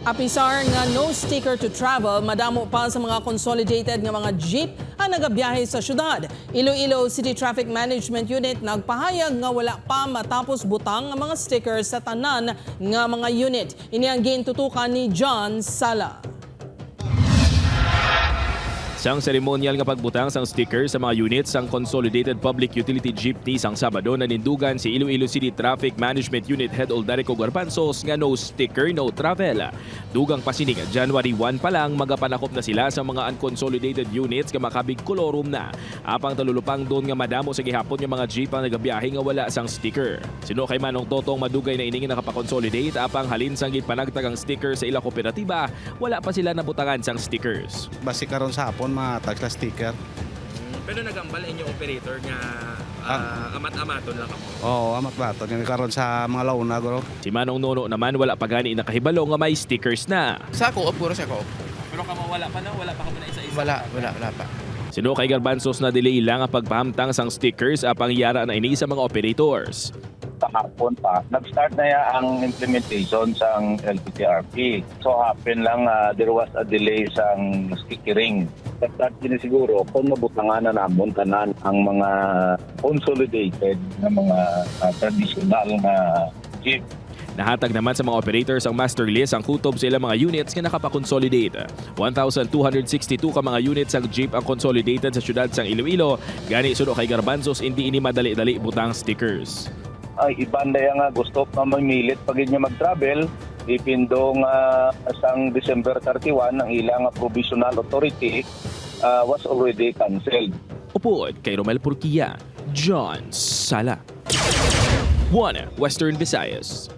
Apisar nga no sticker to travel, madamo pa sa mga consolidated nga mga jeep ang nagabiyahe sa syudad. Iloilo City Traffic Management Unit nagpahayag nga wala pa matapos butang ang mga stickers sa tanan nga mga unit. Ini ang gintutukan ni John Sala. Sang seremonyal nga pagbutang sang sticker sa mga units sang Consolidated Public Utility Jeepney sang Sabado nanindugan si Iloilo City Traffic Management Unit Head Oldarico Garbanzos nga no sticker, no travel. Dugang pasining January 1 pa lang magapanakop na sila sa mga unconsolidated units nga makabig kolorum na. Apang talulupang doon nga madamo sa gihapon yung mga jeep ang nagabiyahe nga wala sang sticker. Sino kay Manong Totong madugay na iningin nakapakonsolidate apang halin sang gitpanagtagang sticker sa ila kooperatiba, wala pa sila nabutangan sang stickers. Basi karon sa hapon matag sa sticker. Pero nagambal inyo operator nga amat-amaton lang kamo. Oo, amat ba ito. Karon sa mga launa, guro. Si Manong Nono naman wala pa gani nakahibalo nga may stickers na. Sa co-op, puro sa co-op. Pero kamo wala pa na, wala pa kamo na isa-isa. Wala pa. Sino kay Garbanzos na delay lang ang pagpahamtang sang stickers apang yara na ini sa mga operators. Kahapon pa, nag-start na ya ang implementation sa LPTRP. So happen lang there was a delay sa stickering. Start din siguro kung mabutangan na namon tanan ang mga consolidated na mga traditional na jeep. Nahatag naman sa mga operators ang master list ang kutob sa ilang mga units nga nakapakonsolidate. 1,262 ka mga units ang jeep ang consolidated sa syudad sang Iloilo. Gani suno kay Garbanzos hindi ini madali-dali butang stickers. Ay iban na nga gusto pa mamilit pag niya mag-travel. Ipindong sang December 31 ang ilang provisional authority was already cancelled. Upod kay Romel Purquia, John Sala. 1 Western Visayas.